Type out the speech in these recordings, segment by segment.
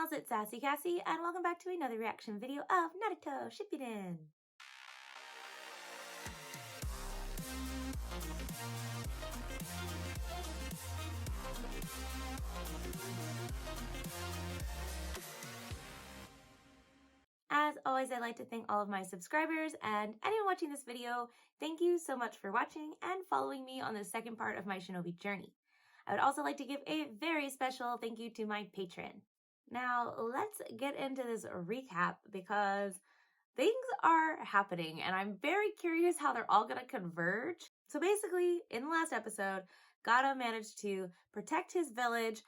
pals, it's Sassy Cassie, and welcome back to another reaction video of Naruto Shippuden. As always, I'd like to thank all of my subscribers and anyone watching this video. Thank you so much for watching and following me on the second part of my shinobi journey. I would also like to give a very special thank you to my patron. Now, let's get into this recap because things are happening and I'm very curious how they're all going to converge. So basically, in the last episode, Gaara managed to protect his village,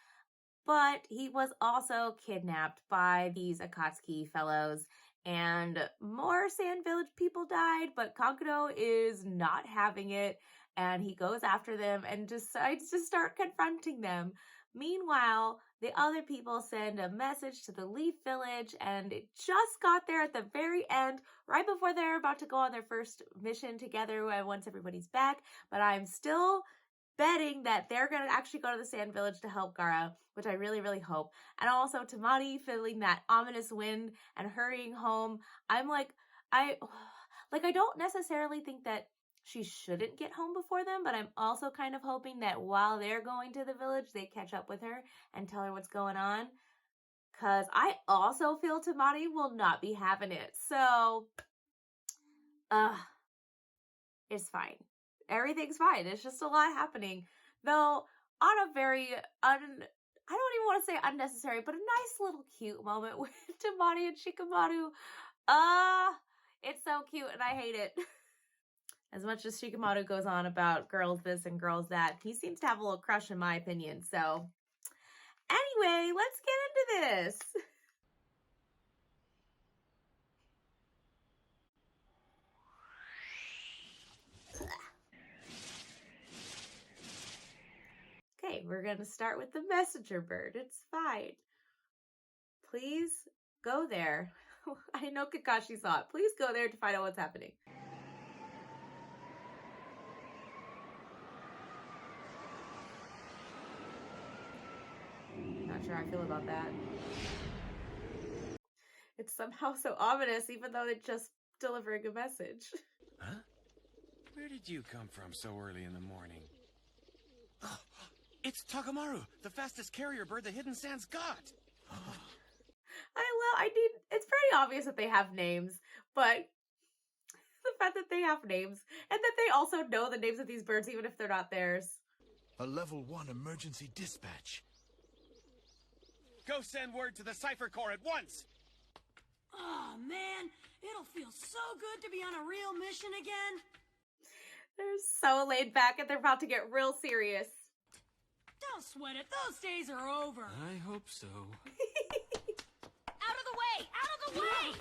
but he was also kidnapped by these Akatsuki fellows, and more Sand Village people died, but Kakudo is not having it, and he goes after them and decides to start confronting them. Meanwhile, the other people send a message to the Leaf Village, and it just got there at the very end, right before they're about to go on their first mission together once everybody's back, but I'm still betting that they're going to actually go to the Sand Village to help Gaara, which I really, really hope. And also Tamari feeling that ominous wind and hurrying home. I'm I don't necessarily think that she shouldn't get home before them, but I'm also kind of hoping that while they're going to the village, they catch up with her and tell her what's going on. Because I also feel Tamari will not be having it. So, it's fine. Everything's fine. It's just a lot happening. Though, on a very, I don't even want to say unnecessary, but a nice little cute moment with Tamari and Shikamaru. It's so cute and I hate it. As much as Shikamaru goes on about girls this and girls that, he seems to have a little crush in my opinion. So, anyway, let's get into this. Okay, we're going to start with the messenger bird. It's fine. Please go there. I know Kakashi saw it. Please go there to find out what's happening. Not sure how I feel about that. It's somehow so ominous, even though they're just delivering a message. Huh? Where did you come from so early in the morning? Oh, it's Takamaru, the fastest carrier bird the Hidden Sands got. It's pretty obvious that they have names, but the fact that they have names and that they also know the names of these birds even if they're not theirs. A level 1 emergency dispatch. Go send word to the Cypher Corps at once! Oh man, it'll feel so good to be on a real mission again. They're so laid back and they're about to get real serious. Don't sweat it, those days are over. I hope so. Out of the way! Out of the way!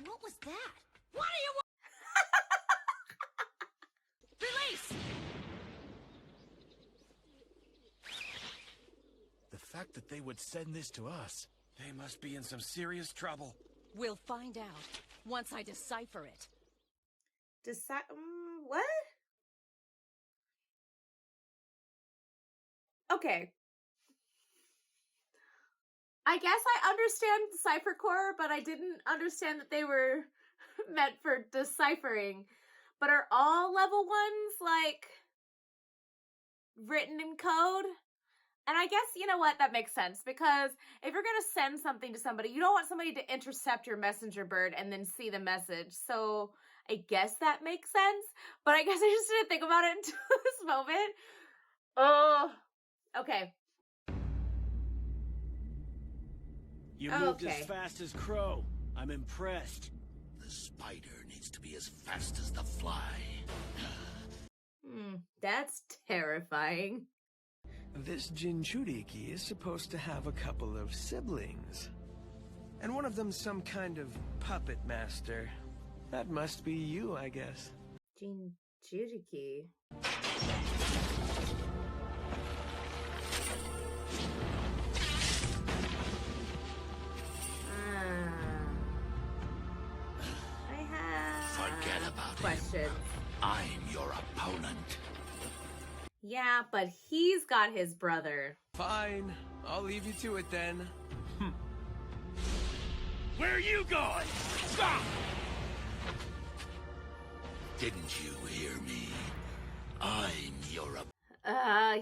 What was that? What do you want? Release! The fact that they would send this to us. They must be in some serious trouble. We'll find out once I decipher it. What? Okay. I guess I understand Cypher Corps, but I didn't understand that they were meant for deciphering. But are all level 1s, written in code? And I guess, you know what, that makes sense, because if you're going to send something to somebody, you don't want somebody to intercept your messenger bird and then see the message. So I guess that makes sense, but I guess I just didn't think about it until this moment. Oh, okay. You moved as fast as Crow. I'm impressed. The spider needs to be as fast as the fly. That's terrifying. This Jinchuriki is supposed to have a couple of siblings. And one of them's some kind of puppet master. That must be you, I guess. Jinchuriki. Forget about questions. him. I'm your opponent. Yeah, but he's got his brother. Fine, I'll leave you to it then. Where are you going? Didn't you hear me? I'm your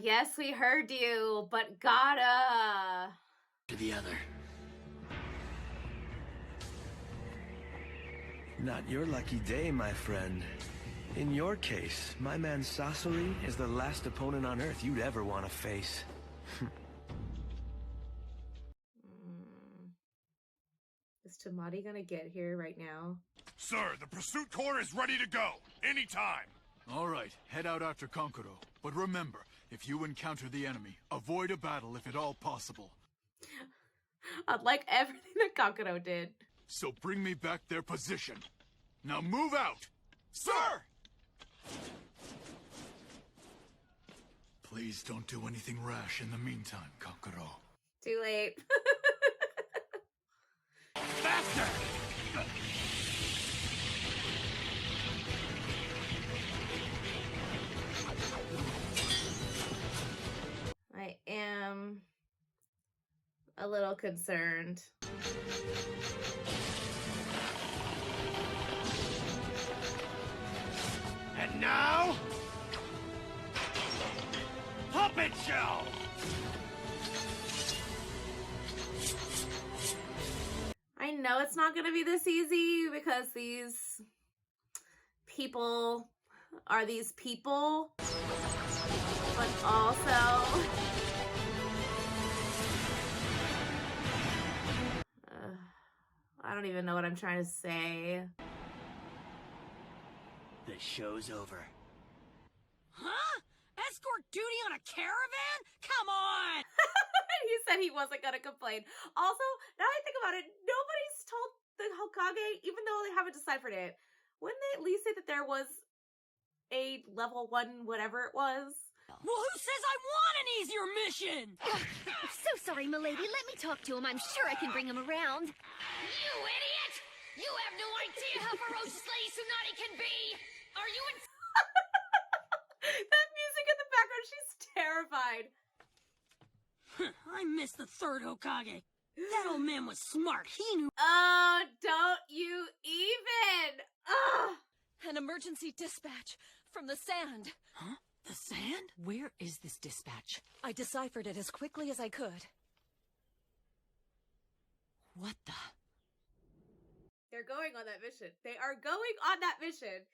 Yes, we heard you, but gotta. to the other. Not your lucky day, my friend. In your case, my man Sasori is the last opponent on Earth you'd ever want to face. Is Tamati gonna get here right now? Sir, the pursuit corps is ready to go. Anytime. All right, head out after Kankuro. But remember, if you encounter the enemy, avoid a battle if at all possible. Unlike everything that Kakuro did. So bring me back their position. Now move out! Sir! Please don't do anything rash in the meantime, Kankuro. Too late. Faster! I am a little concerned. And now... Puppet show! I know it's not going to be this easy because these people are these people, but also I don't even know what I'm trying to say. The show's over. Huh? Escort duty on a caravan? Come on! He said he wasn't gonna complain. Also, now that I think about it, nobody's told the Hokage, even though they haven't deciphered it, wouldn't they at least say that there was a level 1 whatever it was? Well, who says I want an easier mission? So sorry, milady. Let me talk to him. I'm sure I can bring him around. You idiot! You have no idea how ferociously Tsunade can be! Are you in... That music in the background, she's terrified. I miss the third Hokage. That old man was smart. He knew. Oh, don't you even! Ugh! An emergency dispatch from the sand. Huh? The sand? Where is this dispatch? I deciphered it as quickly as I could. What the? They're going on that mission. They are going on that mission.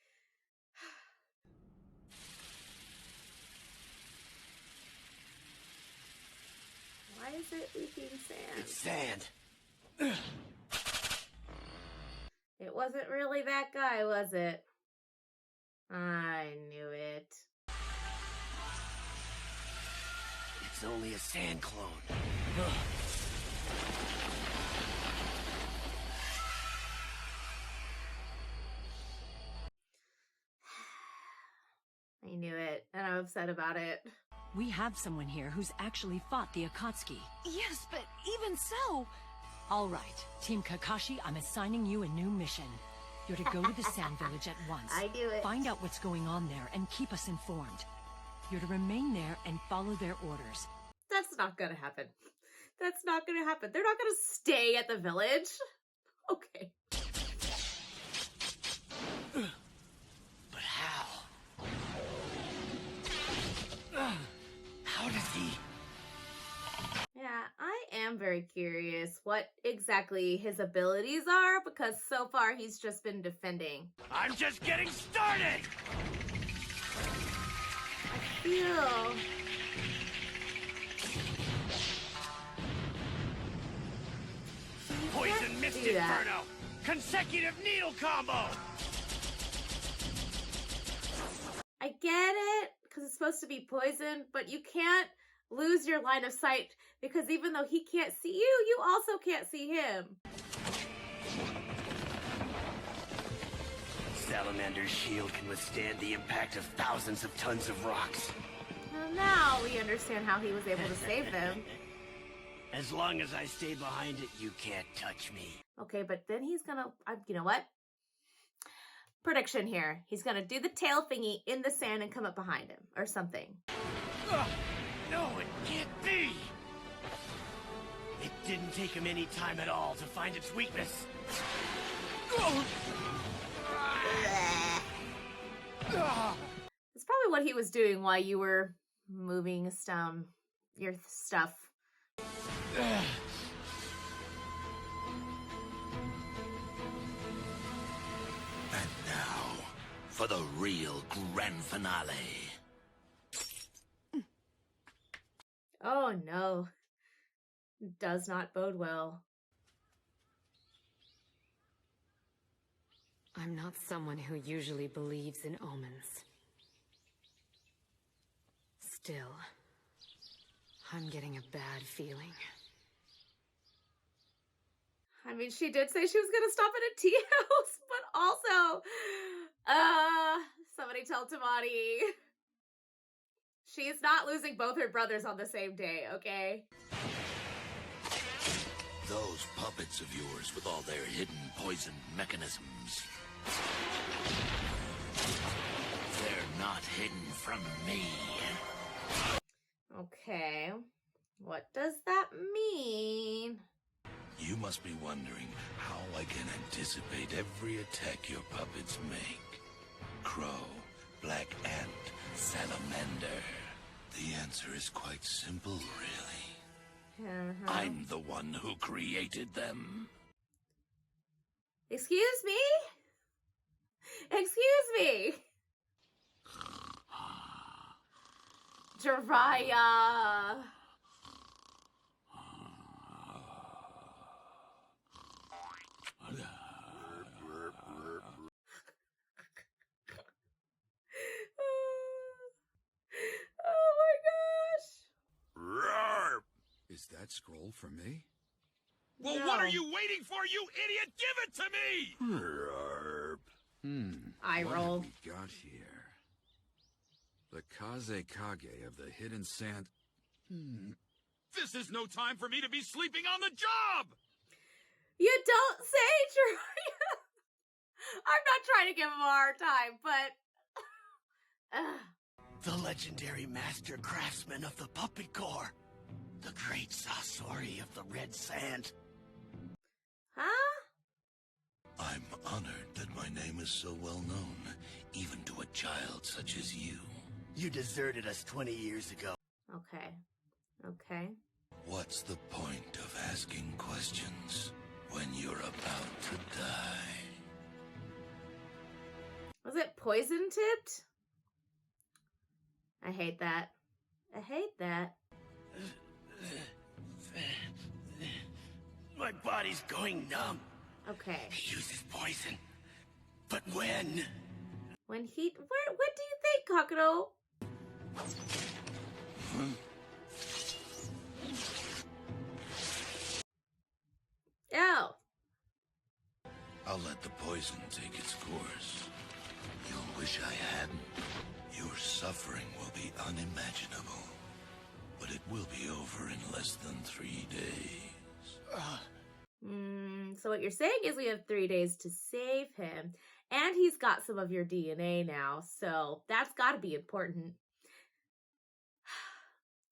Why is it leaking sand? It's sand. It wasn't really that guy, was it? I knew it. It's only a sand clone. I knew it, and I'm upset about it. We have someone here who's actually fought the Akatsuki. Yes, but even so... All right, Team Kakashi, I'm assigning you a new mission. You're to go to the Sand Village at once. I knew it. Find out what's going on there and keep us informed. You're to remain there and follow their orders. That's not gonna happen. That's not gonna happen. They're not gonna stay at the village. Okay. But how? How does he... Yeah, I am very curious what exactly his abilities are, because so far he's just been defending. I'm just getting started! I feel... Poison Mist do that. Inferno! Consecutive needle combo! I get it, because it's supposed to be poison, but you can't lose your line of sight, because even though he can't see you, you also can't see him. Salamander's shield can withstand the impact of thousands of tons of rocks. Well, now we understand how he was able to save them. As long as I stay behind it, you can't touch me. Okay, but then he's gonna, you know what? Prediction here. He's gonna do the tail thingy in the sand and come up behind him, or something. No, it can't be! It Didn't take him any time at all to find its weakness. It's probably what he was doing while you were moving your stuff. And now, for the real grand finale. Oh no. Does not bode well. I'm not someone who usually believes in omens. Still, I'm getting a bad feeling. I mean, she did say she was gonna stop at a tea house, but also, somebody tell Tamani she's not losing both her brothers on the same day, okay? Those puppets of yours with all their hidden poison mechanisms. They're not hidden from me. Okay. What does that mean? You must be wondering how I can anticipate every attack your puppets make. Crow, Black Ant, Salamander. The answer is quite simple, really. I'm the one who created them. Excuse me? Excuse me? Jiraiya. Oh my gosh. Roar! Is that scroll for me? Well, No. what are you waiting for, you idiot? Give it to me! Eye What roll. have we got here? The Kazekage of the Hidden Sand. This is no time for me to be sleeping on the job! You don't say, Jiraiya. I'm not trying to give him a hard time, but... The legendary master craftsman of the puppet core. The great Sasori of the Red Sand. Huh? I'm honored that my name is so well known, even to a child such as you. You deserted us 20 years ago. Okay. Okay. What's the point of asking questions when you're about to die? Was it poison tipped? I hate that. I hate that. My body's going numb. Okay. He uses poison. But when? When he... What do you think, Kakaroto? Oh. I'll let the poison take its course. You'll wish I hadn't. Your suffering will be unimaginable. But it will be over in less than 3 days. So what you're saying is we have 3 days to save him. And he's got some of your DNA now. So that's got to be important.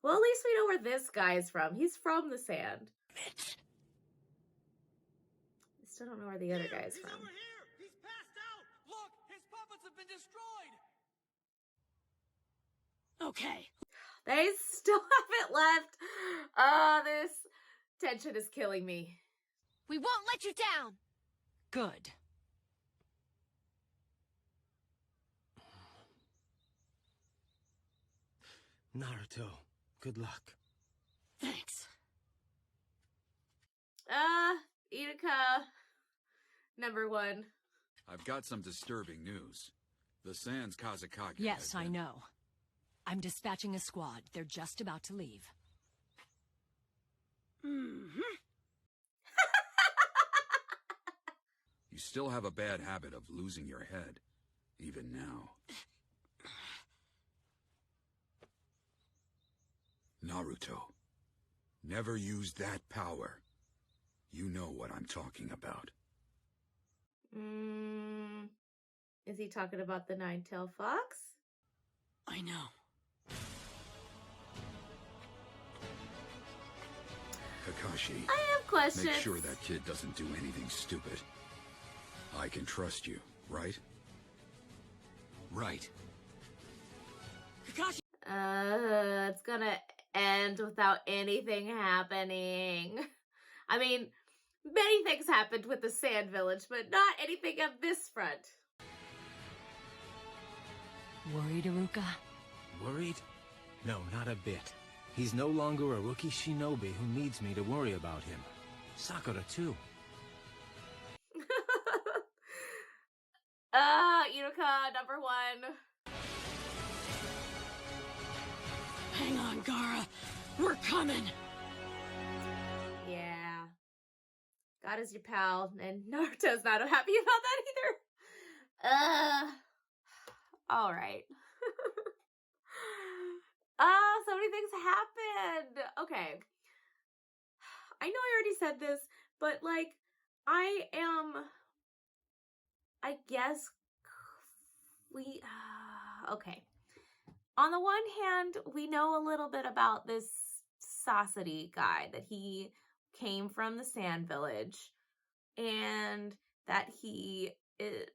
Well, at least we know where this guy is from. He's from the sand. Mitch. I still don't know where the other guy is He's from. over here! He's passed out! Look! His puppets have been destroyed! Okay. They still haven't left. This tension is killing me. We won't let you down! Good. Naruto, good luck. Thanks. Inuka, number 1. I've got some disturbing news. The Sans Kazekage. Yes, I know. I'm dispatching a squad. They're just about to leave. You still have a bad habit of losing your head, even now. Naruto, never use that power. You know what I'm talking about. Is he talking about the nine-tailed fox? I know. Kakashi, I have questions. make sure that kid doesn't do anything stupid. I can trust you, right? Right. Kakashi! It's gonna end without anything happening. I mean, many things happened with the Sand Village, but not anything of this front. Worried, Iruka? Worried? No, not a bit. He's no longer a rookie shinobi who needs me to worry about him. Sakura, too. Iruka, number one. Hang on, Gaara. We're coming. Yeah. God is your pal, and Naruto's not happy about that either. Alright. So many things happened. Okay. I know I already said this, but like, I guess okay. On the one hand, we know a little bit about this Sasori guy, that he came from the Sand Village, and that he is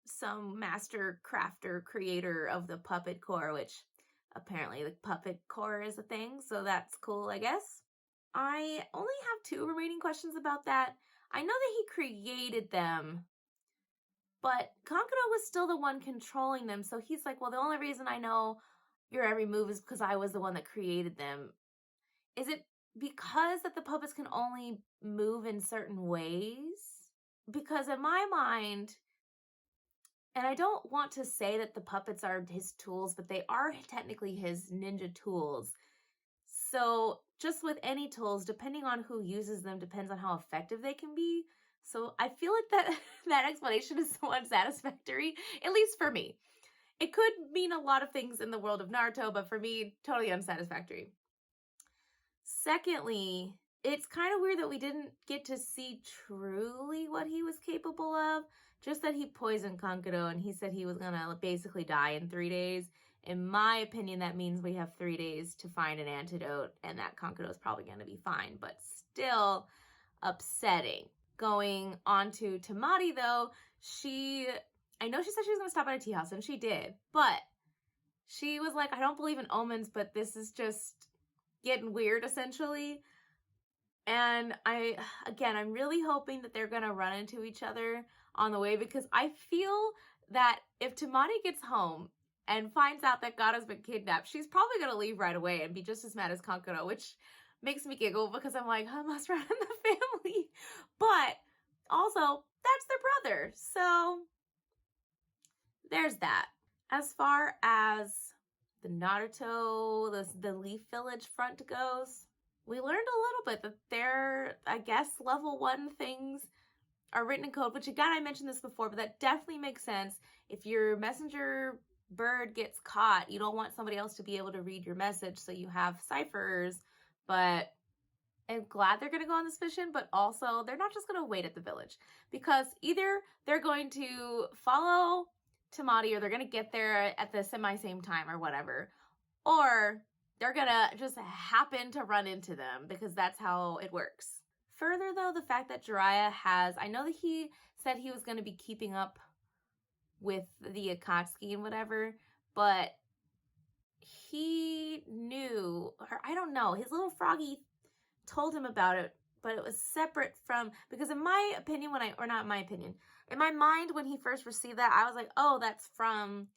some master crafter creator of the puppet core, which apparently the puppet core is a thing, so that's cool, I guess. I only have 2 remaining questions about that. I know that he created them, but Kankuro was still the one controlling them, so he's like, well, the only reason I know your every move is because I was the one that created them. Is it because that the puppets can only move in certain ways? Because in my mind, and I don't want to say that the puppets are his tools, but they are technically his ninja tools. So just with any tools, depending on who uses them, depends on how effective they can be. So I feel like that explanation is so unsatisfactory, at least for me. It could mean a lot of things in the world of Naruto, but for me, totally unsatisfactory. Secondly, it's kind of weird that we didn't get to see truly what he was capable of. Just that he poisoned Kankuro and he said he was gonna basically die in 3 days. In my opinion, that means we have 3 days to find an antidote and that Kankuro is probably gonna be fine, but still upsetting. Going on to Tamari though, I know she said she was gonna stop at a tea house and she did, but she was like, I don't believe in omens, but this is just getting weird essentially. And I'm really hoping that they're gonna run into each other on the way, because I feel that if Tamari gets home and finds out that Gaara's been kidnapped, she's probably gonna leave right away and be just as mad as Kankuro, which makes me giggle because I'm like, I must run in the family. But also, that's their brother, so there's that. As far as the Naruto, the Leaf Village front goes, we learned a little bit that their, I guess, level 1 things are written in code, which again, I mentioned this before, but that definitely makes sense. If your messenger bird gets caught, you don't want somebody else to be able to read your message, so you have ciphers. But I'm glad they're going to go on this mission, but also they're not just going to wait at the village, because either they're going to follow Tamari or they're going to get there at the same time or whatever, or they're going to just happen to run into them because that's how it works. Further though, the fact that Jiraiya I know that he said he was going to be keeping up with the Akatsuki and whatever, but he knew, or I don't know, his little froggy told him about it, but it was separate from, because in my opinion, in my mind when he first received that, I was like, oh, that's from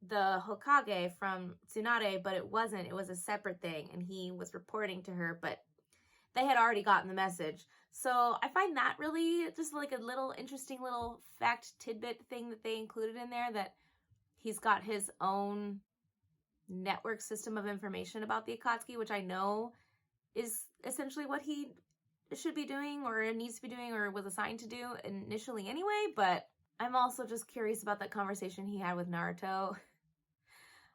the Hokage, from Tsunade, but it wasn't. It was a separate thing, and he was reporting to her, but they had already gotten the message. So I find that really just like a little interesting little fact tidbit thing that they included in there, that he's got his own network system of information about the Akatsuki, which I know is essentially what he should be doing or needs to be doing or was assigned to do initially anyway. But I'm also just curious about that conversation he had with Naruto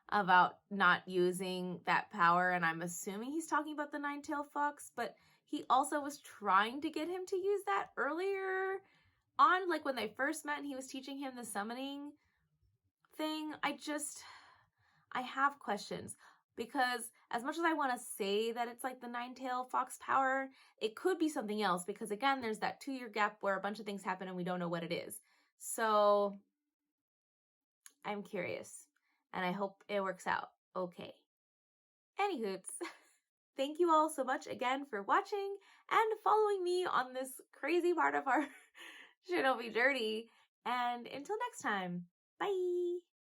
about not using that power, and I'm assuming he's talking about the Nine-Tailed Fox, but he also was trying to get him to use that earlier on, like when they first met and he was teaching him the summoning thing. I have questions, because as much as I want to say that it's like the nine-tail fox power, it could be something else because, again, there's that 2-year gap where a bunch of things happen and we don't know what it is. So I'm curious, and I hope it works out okay. Anywhoots, thank you all so much again for watching and following me on this crazy part of our Shinobi journey. And until next time, bye!